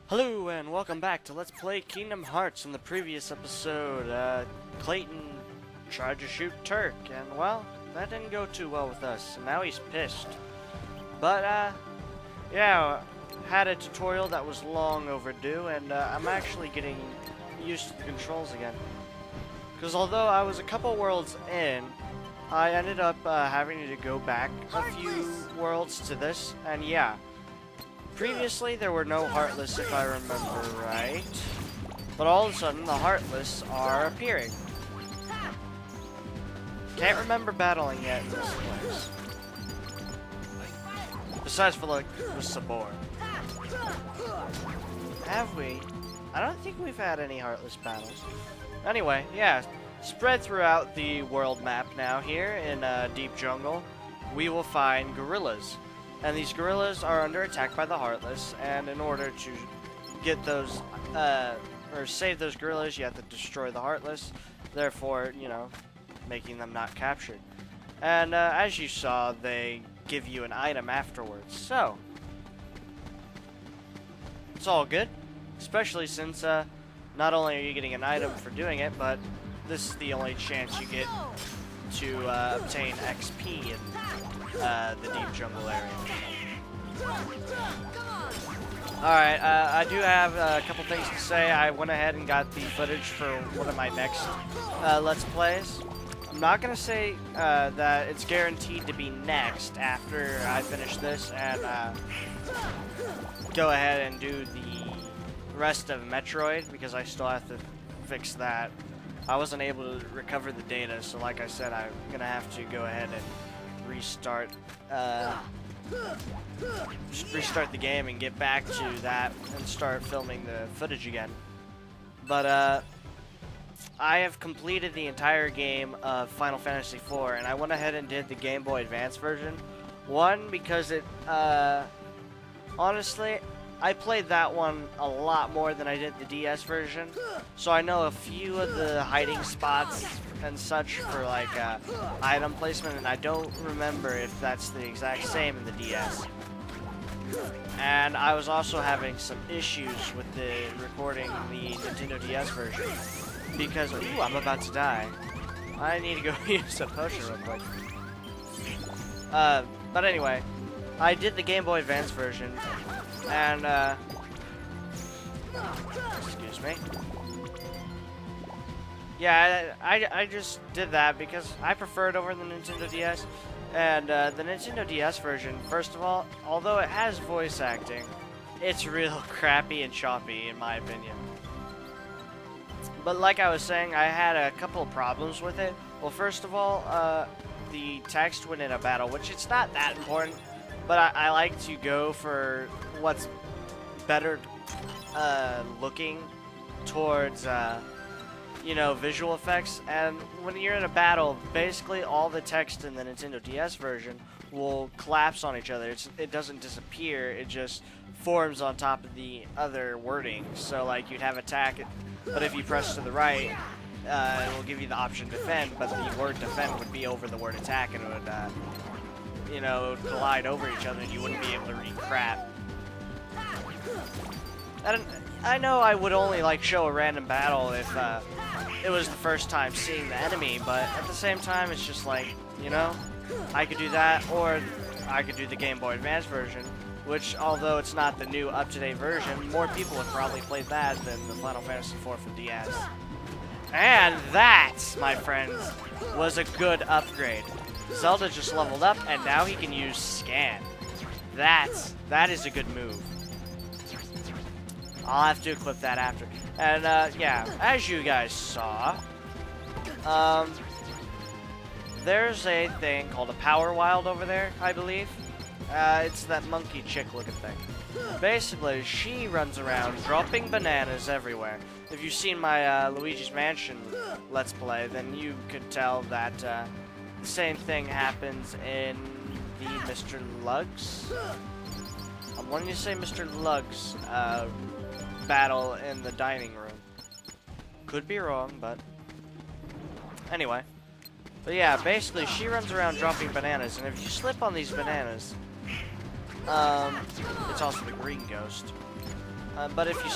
Hello and welcome back to Let's Play Kingdom Hearts. In the previous episode, Clayton tried to shoot Turk, and well, that didn't go too well with us, and now he's pissed. But, yeah, had a tutorial that was long overdue, and I'm actually getting used to the controls again. Because although I was a couple worlds in, I ended up having to go back a few worlds to this, and yeah. Previously, there were no Heartless, if I remember right. But all of a sudden, the Heartless are appearing. Can't remember battling yet in this place. Besides for, like, with Sabor. Have we? I don't think we've had any Heartless battles. Anyway, yeah. Spread throughout the world map now here in Deep Jungle, we will find gorillas. And these gorillas are under attack by the Heartless, and in order to get those, or save those gorillas, you have to destroy the Heartless, therefore, you know, making them not captured. And as you saw, they give you an item afterwards, so it's all good, especially since not only are you getting an item for doing it, but this is the only chance you get to obtain XP in the Deep Jungle area. Alright, I do have a couple things to say. I went ahead and got the footage for one of my next Let's Plays. I'm not going to say that it's guaranteed to be next after I finish this and go ahead and do the rest of Metroid, because I still have to fix that. I wasn't able to recover the data, so like I said, I'm going to have to go ahead and restart the game and get back to that and start filming the footage again. But I have completed the entire game of Final Fantasy IV, and I went ahead and did the Game Boy Advance version. One, because it honestly, I played that one a lot more than I did the DS version, so I know a few of the hiding spots and such for like item placement, and I don't remember if that's the exact same in the DS. And I was also having some issues with the recording the Nintendo DS version because, ooh, I'm about to die. I need to go use a potion real quick. But anyway, I did the Game Boy Advance version, and excuse me. Yeah, I just did that because I prefer it over the Nintendo DS. And the Nintendo DS version, first of all, although it has voice acting, it's real crappy and choppy in my opinion. But like I was saying, I had a couple of problems with it. Well, first of all, the text when in a battle, which it's not that important, but I like to go for what's better looking towards you know, visual effects. And when you're in a battle, basically all the text in the Nintendo DS version will collapse on each other. It doesn't disappear, it just forms on top of the other wording. So like you'd have attack, but if you press to the right, it will give you the option defend, but the word defend would be over the word attack, and it would you know, it would collide over each other and you wouldn't be able to read crap. And I know I would only like show a random battle if it was the first time seeing the enemy, but at the same time it's just like, you know, I could do that, or I could do the Game Boy Advance version, which although it's not the new up-to-date version, more people have probably played that than the Final Fantasy IV for DS. And that, my friends, was a good upgrade. Zelda just leveled up and now he can use Scan. That is a good move. I'll have to clip that after. And, yeah, as you guys saw, there's a thing called a Power Wild over there, I believe. It's that monkey chick looking thing. Basically, she runs around dropping bananas everywhere. If you've seen my Luigi's Mansion Let's Play, then you could tell that the same thing happens in the Mr. Lugs. I'm wanting to say Mr. Lugs, battle in the dining room. Could be wrong, but anyway. But yeah, basically she runs around dropping bananas, and if you slip on these bananas, it's also the green ghost. But if you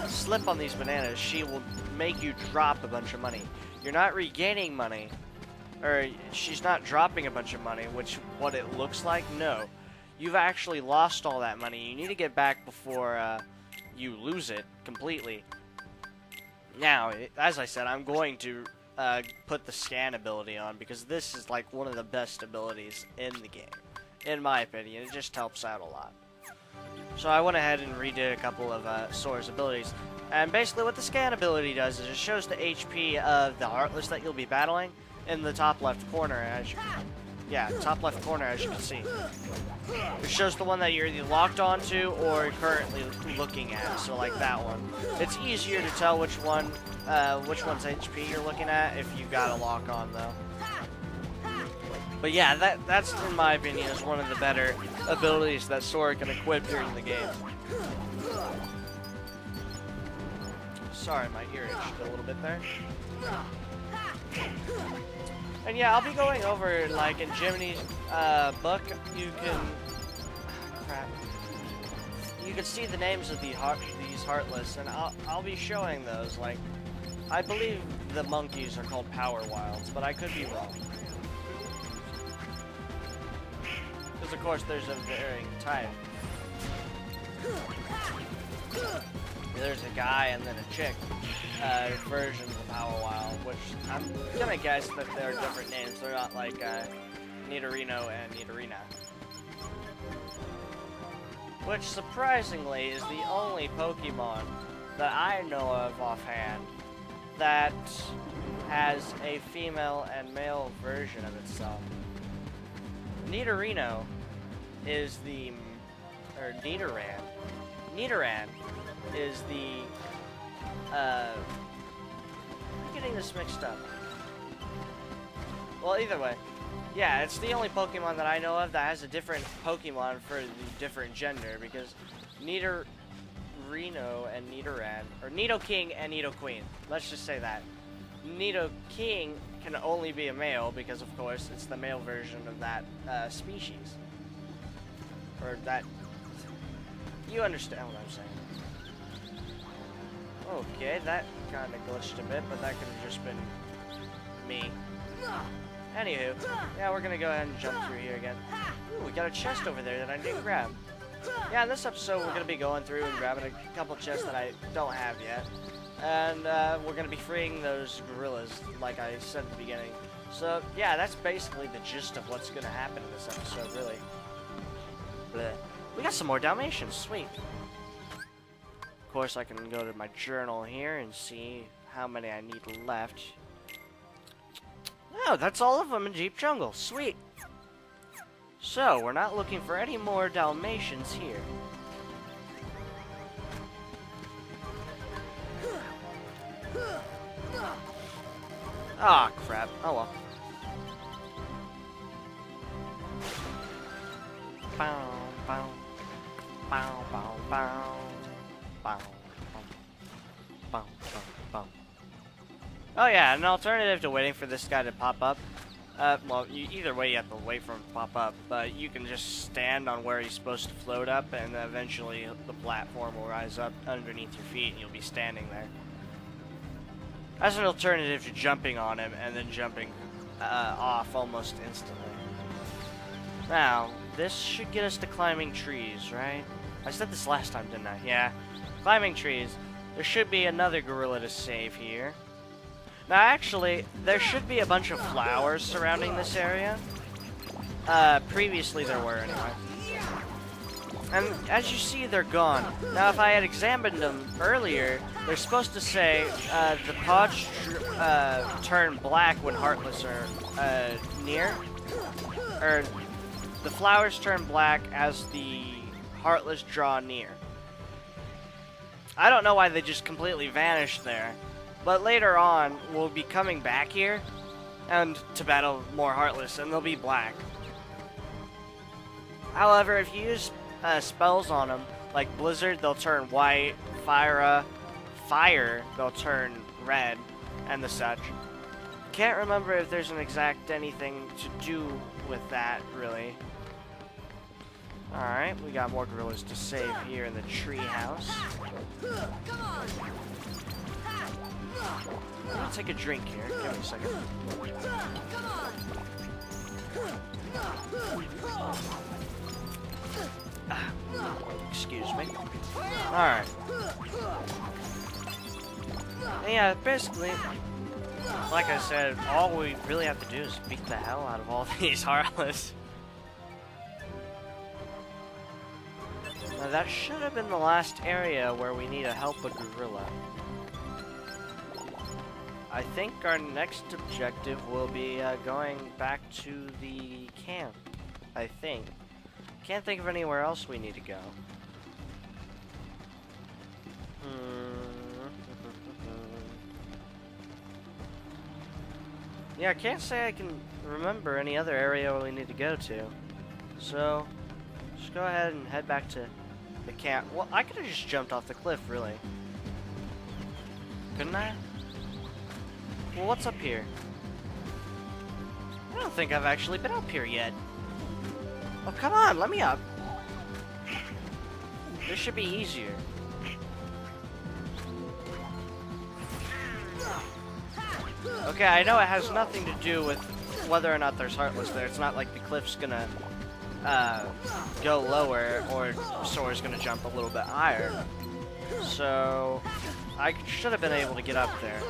slip on these bananas, she will make you drop a bunch of money. You're not regaining money, or she's not dropping a bunch of money, which what it looks like. No, you've actually lost all that money. You need to get back before you lose it completely. Now, as I said, I'm going to put the scan ability on because this is like one of the best abilities in the game, in my opinion. It just helps out a lot. So I went ahead and redid a couple of Sora's abilities. And basically what the scan ability does is it shows the HP of the Heartless that you'll be battling in the top left corner, as you top left corner, as you can see. It shows the one that you're either locked onto or currently looking at, so like that one. It's easier to tell which one's HP you're looking at if you've got a lock on, though. But yeah, that's, in my opinion, is one of the better abilities that Sora can equip during the game. Sorry, my ear itched a little bit there. And yeah, I'll be going over, like, in Jiminy's book, you can see the names of these Heartless, and I'll be showing those. Like, I believe the monkeys are called Power Wilds, but I could be wrong. Because, of course, there's a varying type. There's a guy and then a chick versions of Power Wild, which I'm gonna guess that they're different names. They're not like Nidorino and Nidorina. Which, surprisingly, is the only Pokemon that I know of offhand that has a female and male version of itself. Nidorino is the, or Nidoran. Nidoran is the, I'm getting this mixed up. Well, either way, yeah, it's the only Pokemon that I know of that has a different Pokemon for the different gender, because Nidorino and Nidoran, or Nidoking and Nidoqueen, let's just say that. Nidoking can only be a male because, of course, it's the male version of that species. Or that... You understand what I'm saying. Okay, that kind of glitched a bit, but that could have just been me. Anywho, yeah, we're gonna go ahead and jump through here again. Ooh, we got a chest over there that I didn't grab. Yeah, in this episode, we're gonna be going through and grabbing a couple chests that I don't have yet. And we're going to be freeing those gorillas, like I said at the beginning. So, yeah, that's basically the gist of what's going to happen in this episode, really. Blech. We got some more Dalmatians, sweet. Of course, I can go to my journal here and see how many I need left. Oh, that's all of them in Deep Jungle, sweet. So, we're not looking for any more Dalmatians here. Ah, crap. Oh well. Bow, bow, bow, bow, bow, bow, bow, bow. Oh yeah, an alternative to waiting for this guy to pop up. Well, either way you have to wait for him to pop up, but you can just stand on where he's supposed to float up, and eventually the platform will rise up underneath your feet, and you'll be standing there. As an alternative to jumping on him and then jumping off almost instantly. Now, this should get us to climbing trees, right? I said this last time, didn't I? Yeah. Climbing trees. There should be another gorilla to save here. Now, actually, there should be a bunch of flowers surrounding this area. Previously there were, anyway. And as you see, they're gone. Now, if I had examined them earlier, they're supposed to say the pods turn black when Heartless are near. Or the flowers turn black as the Heartless draw near. I don't know why they just completely vanished there. But later on, we'll be coming back here and to battle more Heartless, and they'll be black. However, if you use spells on them, like Blizzard, they'll turn white, Fire, they'll turn red, and the such. Can't remember if there's an exact anything to do with that, really. Alright, we got more gorillas to save here in the tree house. I'm gonna take a drink here. Give me a second. Excuse me. Alright. Yeah, basically, like I said, all we really have to do is beat the hell out of all these Heartless. Now that should have been the last area where we need to help a gorilla. I think our next objective will be going back to the camp. I think. Can't think of anywhere else we need to go. Yeah, I can't say I can remember any other area we need to go to. So, just go ahead and head back to the camp. Well, I could have just jumped off the cliff, really. Couldn't I? Well, what's up here? I don't think I've actually been up here yet. Oh, come on, let me up. This should be easier. Okay, I know it has nothing to do with whether or not there's Heartless there. It's not like the cliff's gonna go lower or Sora's gonna jump a little bit higher. So, I should have been able to get up there.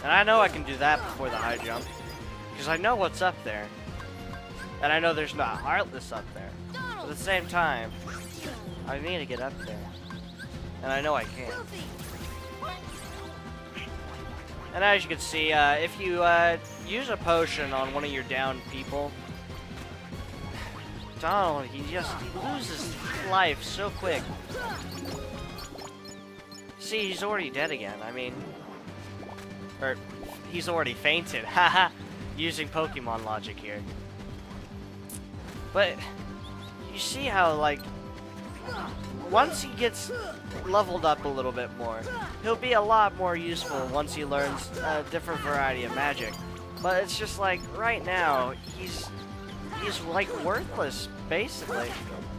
And I know I can do that before the high jump, because I know what's up there. And I know there's not Heartless up there. But at the same time, I need to get up there. And I know I can. And as you can see, if you use a potion on one of your downed people, Donald, he loses life so quick. See, he's already dead again. I mean, or he's already fainted. Haha, using Pokemon logic here. But you see how, like, once he gets leveled up a little bit more, he'll be a lot more useful once he learns a different variety of magic. But it's just like, right now, he's like worthless, basically.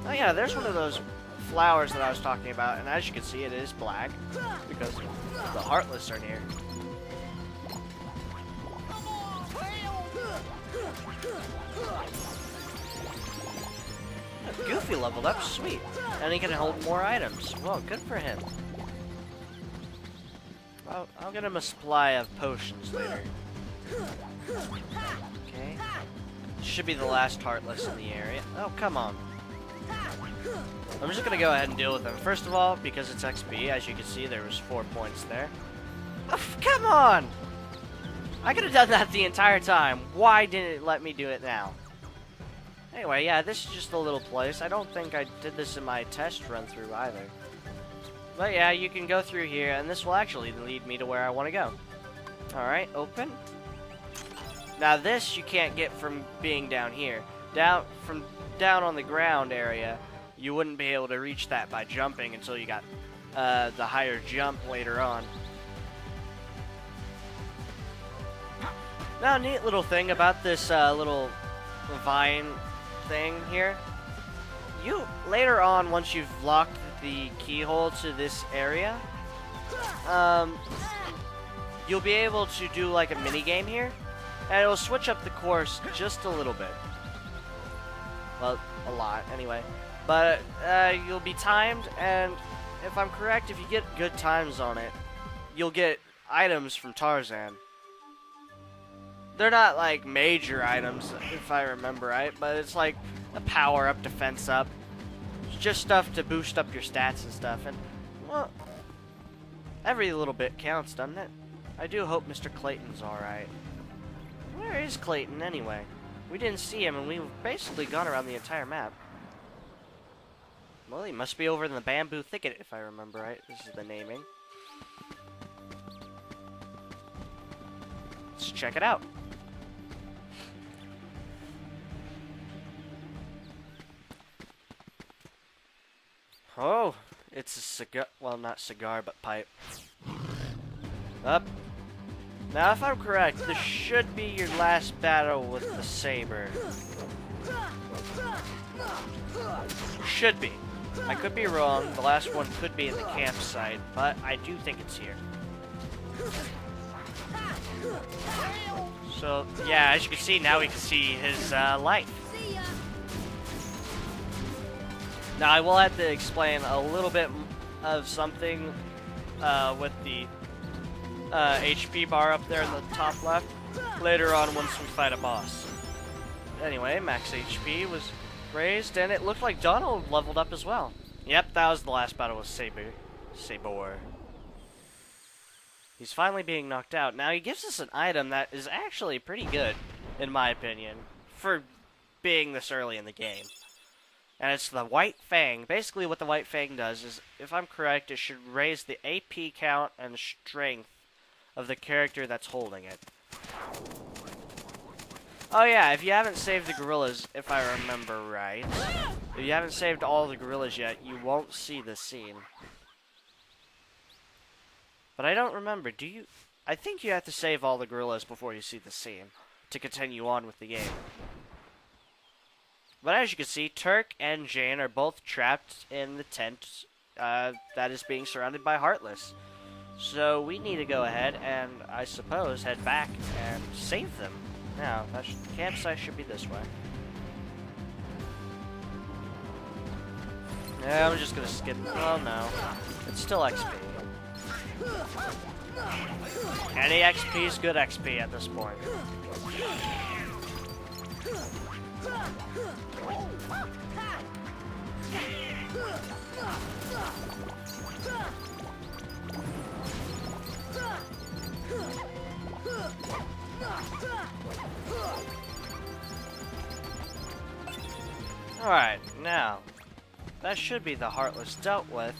Oh yeah, there's one of those flowers that I was talking about, and as you can see, it is black, because the Heartless are near. Goofy leveled up, sweet. And he can hold more items. Well, good for him. I'll get him a supply of potions later. Okay. Should be the last Heartless in the area. Oh, come on. I'm just gonna go ahead and deal with him. First of all, because it's XP, as you can see, there was 4 points there. Oh, come on! I could have done that the entire time. Why didn't it let me do it now? Anyway, yeah, this is just a little place. I don't think I did this in my test run through either. But yeah, you can go through here, and this will actually lead me to where I want to go. Alright, open. Now this you can't get from being down here. Down on the ground area, you wouldn't be able to reach that by jumping until you got the higher jump later on. Now, a neat little thing about this little vine thing here. You, later on, once you've locked the keyhole to this area, you'll be able to do like a mini game here, and it'll switch up the course just a little bit. Well, a lot, anyway. But you'll be timed, and if I'm correct, if you get good times on it, you'll get items from Tarzan. They're not like major items, if I remember right, but it's like a power up, defense up. It's just stuff to boost up your stats and stuff, and, well, every little bit counts, doesn't it? I do hope Mr. Clayton's alright. Where is Clayton, anyway? We didn't see him, and we've basically gone around the entire map. Well, he must be over in the bamboo thicket, if I remember right. This is the naming. Let's check it out. Oh, it's a cigar. Well, not cigar, but pipe. Up. Now, if I'm correct, this should be your last battle with the saber. Should be. I could be wrong. The last one could be in the campsite, but I do think it's here. So, yeah, as you can see, now we can see his life. Now, I will have to explain a little bit of something with the HP bar up there in the top left later on once we fight a boss. Anyway, max HP was raised, and it looked like Donald leveled up as well. Yep, that was the last battle with Sabor. He's finally being knocked out. Now, he gives us an item that is actually pretty good, in my opinion, for being this early in the game. And it's the White Fang. Basically, what the White Fang does is, if I'm correct, it should raise the AP count and strength of the character that's holding it. Oh yeah, if you haven't saved the gorillas, if I remember right, if you haven't saved all the gorillas yet, you won't see the scene. But I don't remember, do you? I think you have to save all the gorillas before you see the scene to continue on with the game. But as you can see, Turk and Jane are both trapped in the tent that is being surrounded by Heartless. So we need to go ahead and, I suppose, head back and save them. Now, the campsite should be this way. Yeah, I'm just gonna skip. Oh no, it's still XP. Any XP is good XP at this point. Alright, now, that should be the Heartless dealt with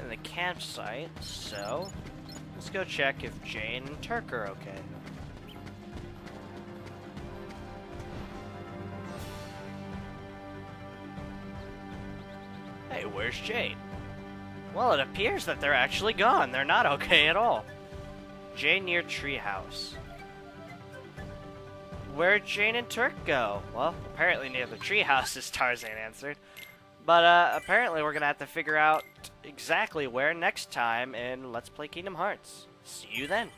in the campsite, so let's go check if Jane and Turk are okay. Hey, where's Jane? Well, it appears that they're actually gone. They're not okay at all. Jane near treehouse. Where'd Jane and Turk go? Well, apparently near the treehouse, as Tarzan answered. But apparently we're gonna have to figure out exactly where next time in Let's Play Kingdom Hearts. See you then.